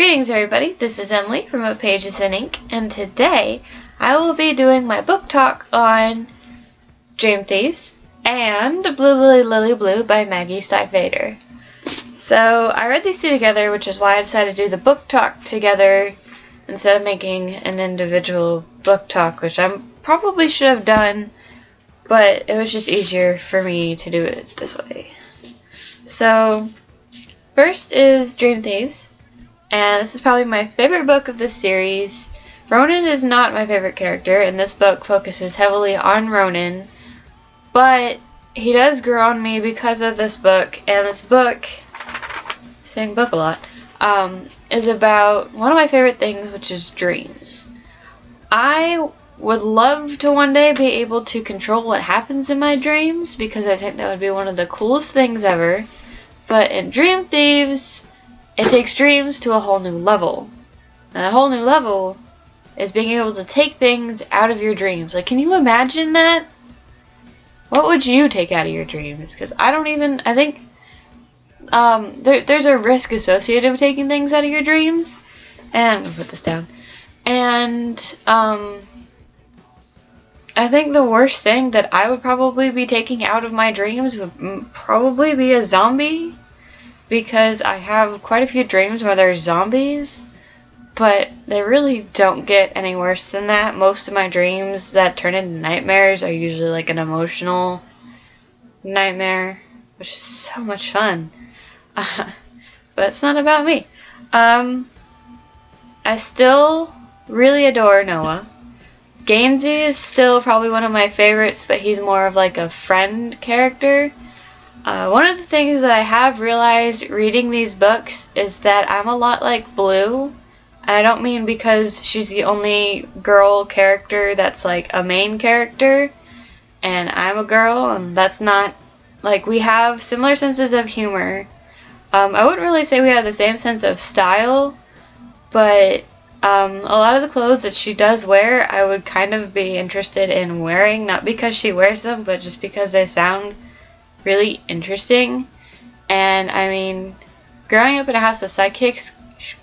Greetings everybody, this is Emily from A Pages in Ink, and today I will be doing my book talk on Dream Thieves and Blue Lily Lily Blue by Maggie Stiefvater. So I read these two together, which is why I decided to do the book talk together instead of making an individual book talk, which I probably should have done, but it was just easier for me to do it this way. So first is Dream Thieves. And this is probably my favorite book of this series. Ronan is not my favorite character, and this book focuses heavily on Ronan. But he does grow on me because of this book, and this book, saying book a lot, is about one of my favorite things, which is dreams. I would love to one day be able to control what happens in my dreams, because I think that would be one of the coolest things ever. But in Dream Thieves, it takes dreams to a whole new level. And a whole new level is being able to take things out of your dreams. Like, can you imagine that? What would you take out of your dreams? Because I think there's a risk associated with taking things out of your dreams. And I'm going to put this down. And I think the worst thing that I would probably be taking out of my dreams would probably be a zombie. Because I have quite a few dreams where there's zombies, but they really don't get any worse than that. Most of my dreams that turn into nightmares are usually like an emotional nightmare, which is so much fun. But it's not about me. I still really adore Noah. Gainsey is still probably one of my favorites, but he's more of like a friend character. One of the things that I have realized reading these books is that I'm a lot like Blue. And I don't mean because she's the only girl character that's like a main character, and I'm a girl, and that's not, like, we have similar senses of humor. I wouldn't really say we have the same sense of style, but a lot of the clothes that she does wear, I would kind of be interested in wearing, not because she wears them, but just because they sound really interesting. And I mean, growing up in a house of sidekicks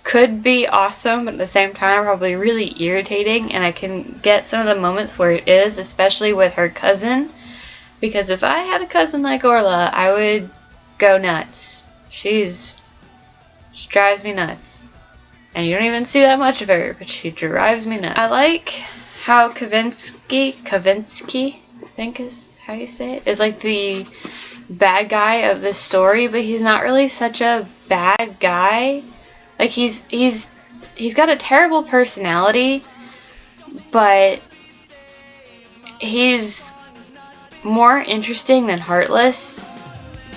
could be awesome, but at the same time probably really irritating, and I can get some of the moments where it is, especially with her cousin, because if I had a cousin like Orla, I would go nuts. She drives me nuts, and you don't even see that much of her, but she drives me nuts. I like how Kavinsky, I think is how you say it, is like the bad guy of this story, but he's not really such a bad guy. Like, he's got a terrible personality, but he's more interesting than heartless.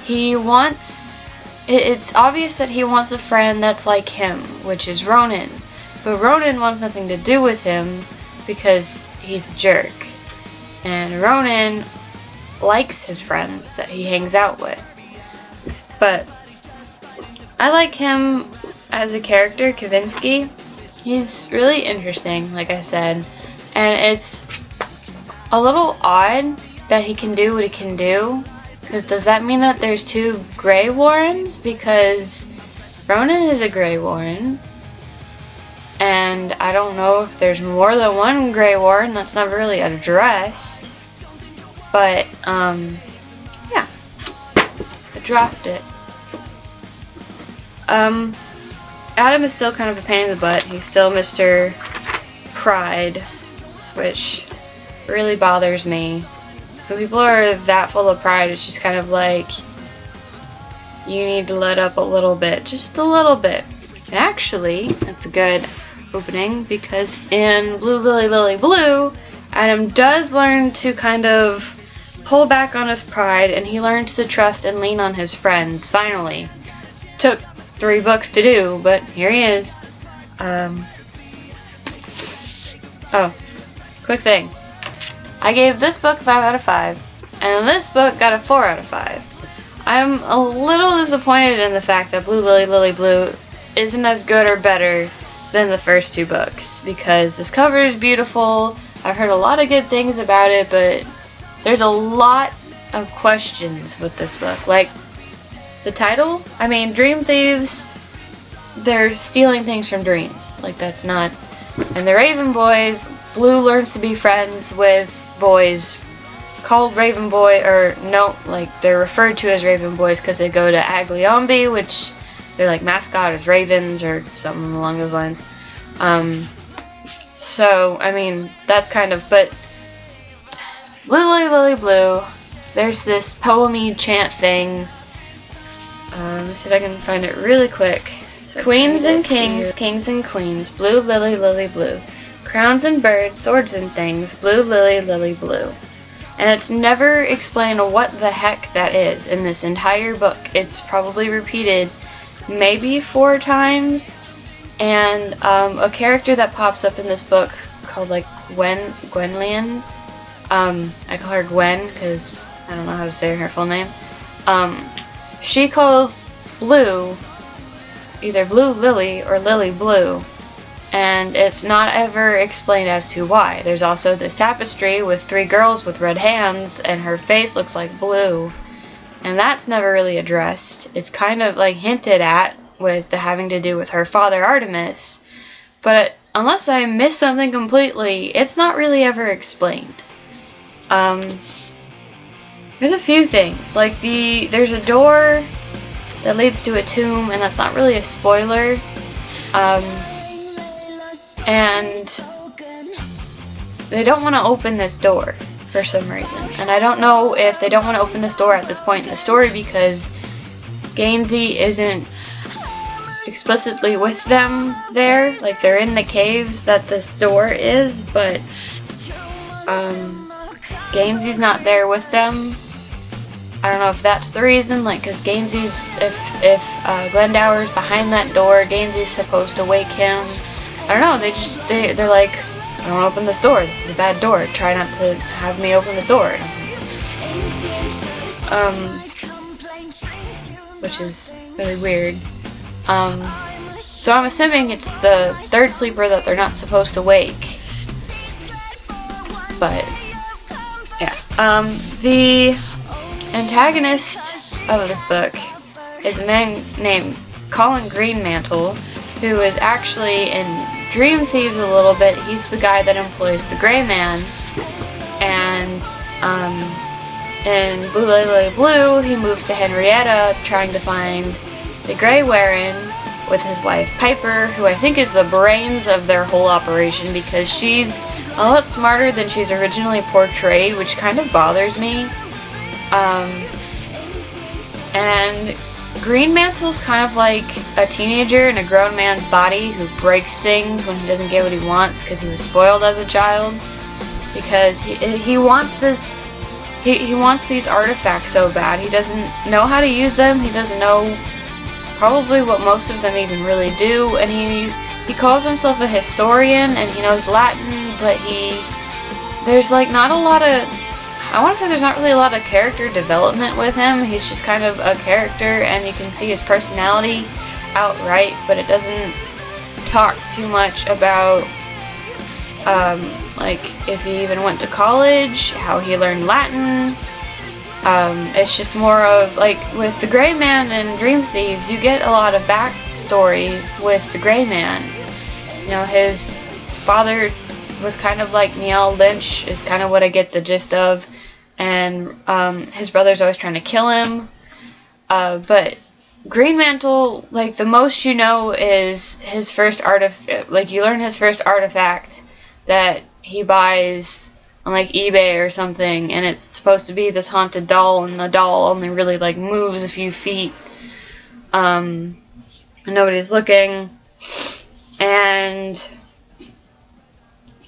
It's obvious that he wants a friend that's like him, which is Ronan, but Ronan wants nothing to do with him because he's a jerk, and Ronan likes his friends that he hangs out with. But I like him as a character, Kavinsky. He's really interesting, like I said, and it's a little odd that he can do what he can do, because does that mean that there's two Grey Warrens? Because Ronan is a Grey Warren, and I don't know if there's more than one Grey Warren. That's not really addressed. But, yeah, I dropped it. Adam is still kind of a pain in the butt. He's still Mr. Pride, which really bothers me. So people are that full of pride, it's just kind of like, you need to let up a little bit, just a little bit. And actually, that's a good opening, because in Blue Lily Lily Blue, Adam does learn to kind of pull back on his pride, and he learns to trust and lean on his friends, finally. Took 3 books to do, but here he is. Oh, quick thing. I gave this book 5 out of 5, and this book got a 4 out of 5. I'm a little disappointed in the fact that Blue Lily Lily Blue isn't as good or better than the first 2 books, because this cover is beautiful. I've heard a lot of good things about it, but there's a lot of questions with this book. Like, the title, I mean, Dream Thieves they're stealing things from dreams. Like, that's not. And the Raven Boys, Blue learns to be friends with boys called Raven Boy, or no, like, they're referred to as Raven Boys because they go to Agliombi, which their like mascot is ravens or something along those lines. So I mean, that's kind of, but Lily, Lily, Blue, there's this poemy chant thing. Let me see if I can find it really quick. So Queens and kings, kings and queens, blue, lily, lily, blue. Crowns and birds, swords and things, blue, lily, lily, blue. And it's never explained what the heck that is in this entire book. It's probably repeated maybe 4 times. And a character that pops up in this book called like Gwenlyan. I call her Gwen because I don't know how to say her full name. She calls Blue either Blue Lily or Lily Blue, and it's not ever explained as to why. There's also this tapestry with 3 girls with red hands, and her face looks like blue, and that's never really addressed. It's kind of like hinted at with the having to do with her father Artemis, but unless I missed something completely, it's not really ever explained. There's a few things, like there's a door that leads to a tomb, and that's not really a spoiler. And they don't want to open this door for some reason. And I don't know if they don't want to open this door at this point in the story because Gainsey isn't explicitly with them there. Like, they're in the caves that this door is, but Gainsey's not there with them. I don't know if that's the reason, like, because Gainsey's, if Glendower's behind that door, Gainsey's supposed to wake him. I don't know, they're like, I don't open this door, this is a bad door, try not to have me open this door. Which is really weird. So I'm assuming it's the 3rd sleeper that they're not supposed to wake. But, yeah. The antagonist of this book is a man named Colin Greenmantle, who is actually in Dream Thieves a little bit. He's the guy that employs the Gray Man, and in Blue Lily Blue, he moves to Henrietta, trying to find the Grey Warren with his wife Piper, who I think is the brains of their whole operation because she's a lot smarter than she's originally portrayed, which kind of bothers me. And Greenmantle's kind of like a teenager in a grown man's body who breaks things when he doesn't get what he wants because he was spoiled as a child. Because he wants this, he wants these artifacts so bad. He doesn't know how to use them. He doesn't know probably what most of them even really do. And he calls himself a historian and he knows Latin, but there's like not a lot of, I want to say there's not really a lot of character development with him. He's just kind of a character, and you can see his personality outright, but it doesn't talk too much about, like, if he even went to college, how he learned Latin. It's just more of, like, with the Gray Man and Dream Thieves, you get a lot of backstory with the Gray Man. You know, his father was kind of like Niall Lynch, is kind of what I get the gist of. And his brother's always trying to kill him. But Greenmantle, like, the most you know is his first artifact. Like, you learn his first artifact that he buys on, like, eBay or something, and it's supposed to be this haunted doll, and the doll only really, like, moves a few feet. And nobody's looking. And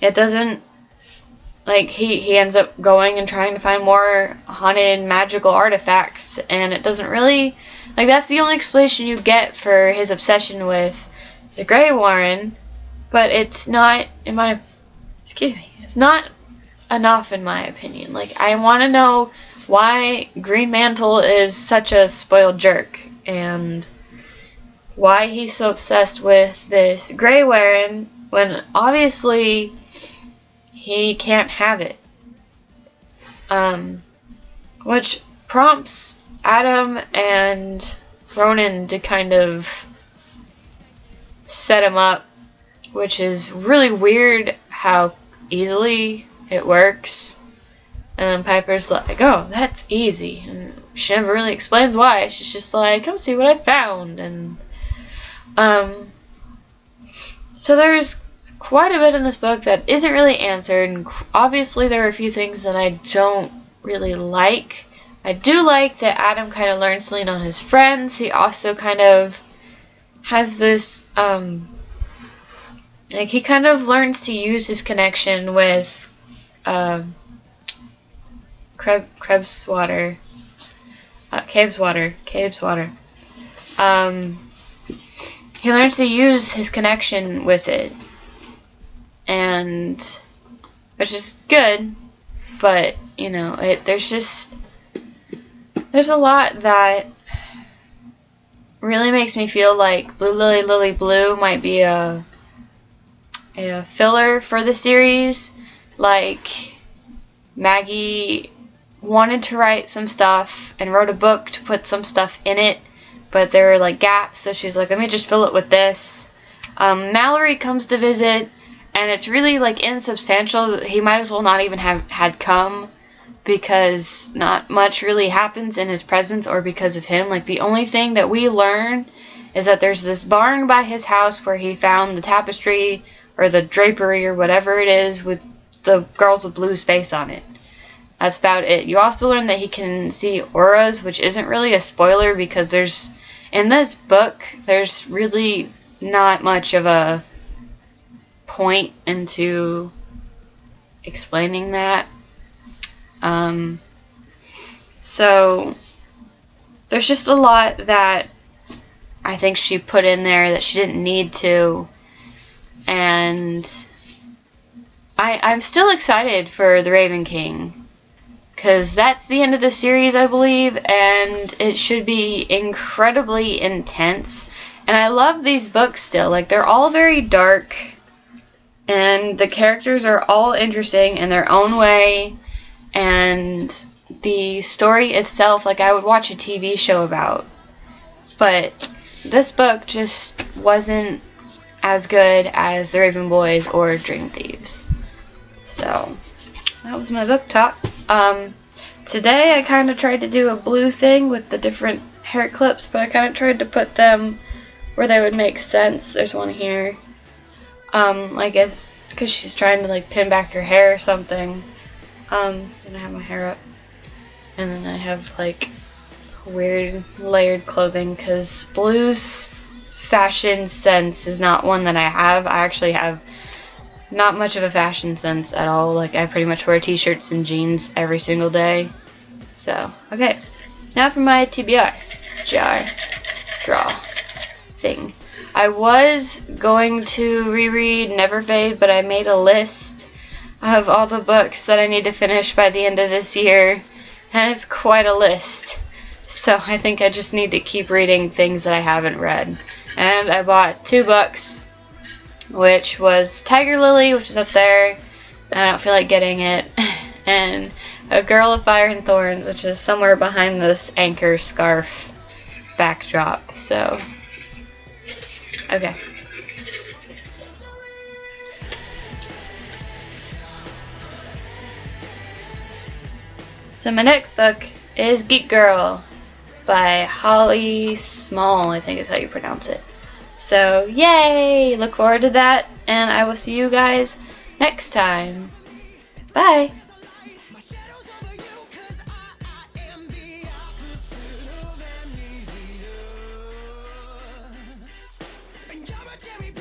it doesn't, like, he ends up going and trying to find more haunted magical artifacts, and it doesn't really, like, that's the only explanation you get for his obsession with the Grey Warren, but it's not, it's not enough in my opinion. Like, I want to know why Greenmantle is such a spoiled jerk, and why he's so obsessed with this Grey Warren, when obviously he can't have it. Which prompts Adam and Ronan to kind of set him up, which is really weird how easily it works. And then Piper's like, oh, that's easy. And she never really explains why. She's just like, come see what I found. And so there's quite a bit in this book that isn't really answered. And obviously there are a few things that I don't really like. I do like that Adam kind of learns to lean on his friends. He also kind of has this, like, he kind of learns to use his connection with Krebswater. Cabeswater. He learns to use his connection with it, and which is good, but you know, there's a lot that really makes me feel like Blue Lily Lily Blue might be a filler for the series. Like, Maggie wanted to write some stuff and wrote a book to put some stuff in it, but there were like gaps, so she's like, let me just fill it with this. Mallory comes to visit, and it's really like insubstantial. He might as well not even have had come, because not much really happens in his presence or because of him. Like, the only thing that we learn is that there's this barn by his house where he found the tapestry or the drapery or whatever it is with the Girls with Blue's face on it. That's about it. You also learn that he can see auras, which isn't really a spoiler because in this book, there's really not much of a point into explaining that. So there's just a lot that I think she put in there that she didn't need to, and I'm still excited for The Raven King, because that's the end of the series, I believe, and it should be incredibly intense. And I love these books still. Like, they're all very dark, and the characters are all interesting in their own way, and the story itself, like, I would watch a TV show about. But this book just wasn't as good as The Raven Boys or Dream Thieves. So that was my book talk. Today I kind of tried to do a blue thing with the different hair clips, but I kind of tried to put them where they would make sense. There's one here. I guess because she's trying to like pin back her hair or something. And I have my hair up, and then I have like weird layered clothing because blue's fashion sense is not one that I have. I actually have not much of a fashion sense at all. Like, I pretty much wear t-shirts and jeans every single day. So, okay. Now for my TBR. Draw thing. I was going to reread Never Fade, but I made a list of all the books that I need to finish by the end of this year, and it's quite a list. So I think I just need to keep reading things that I haven't read. And I bought 2 books, which was Tiger Lily, which is up there, and I don't feel like getting it, and A Girl of Fire and Thorns, which is somewhere behind this anchor scarf backdrop. So, okay. So my next book is Geek Girl by Holly Small, I think is how you pronounce it. So, yay! Look forward to that, and I will see you guys next time. Bye! Cherry